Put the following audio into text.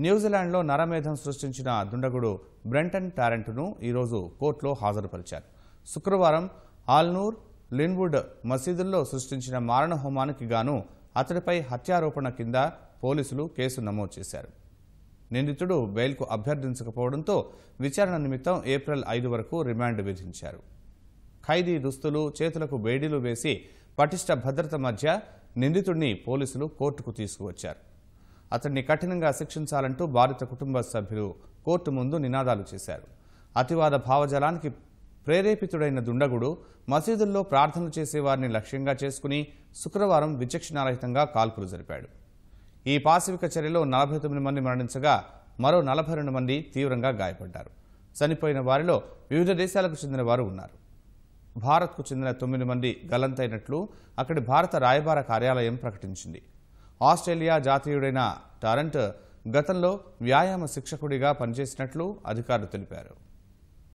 న్యూజిలాండ్లో నరమేధం సృష్టించిన దుండగుడు బ్రెంటన్ టారెంట్ను ఈరోజు కోర్టులో హాజరుపరిచారు. శుక్రవారం ఆల్నూర్, లిన్వుడ్ మసీదుల్లో సృష్టించిన మారణ హోమానికి గాను అతడిపై హత్యారోపణ కింద పోలీసులు కేసు నమోదు చేశారు. నిందితుడు బెయిల్కు అభ్యర్థించకపోవడంతో విచారణ నిమిత్తం ఏప్రిల్ 5 వరకు రిమాండ్ విధించారు. ఖైదీ దుస్తులు, చేతులకు బేడీలు వేసి పటిష్ట భద్రత మధ్య నిందితుడిని పోలీసులు కోర్టుకు తీసుకువచ్చారు. అతన్ని కఠినంగా శిక్షించాలంటూ బాధిత కుటుంబ సభ్యులు కోర్టు ముందు నినాదాలు చేశారు. అతివాద భావజాలానికి ప్రేరేపితుడైన దుండగుడు మసీదుల్లో ప్రార్థనలు చేసేవారిని లక్ష్యంగా చేసుకుని శుక్రవారం విచక్షణారహితంగా కాల్పులు జరిపాడు. ఈ పాశవిక చర్యలో 49 మంది మరణించగా మరో 42 మంది తీవ్రంగా గాయపడ్డారు. చనిపోయిన వారిలో వివిధ దేశాలకు చెందిన వారు ఉన్నారు. భారత్కు చెందిన 9 మంది గల్లంతైనట్లు అక్కడి భారత రాయబార కార్యాలయం ప్రకటించింది. ఆస్ట్రేలియా జాతీయుడైన టారెంట్ గతంలో వ్యాయామ శిక్షకుడిగా పనిచేసినట్లు అధికారులు తెలిపారు.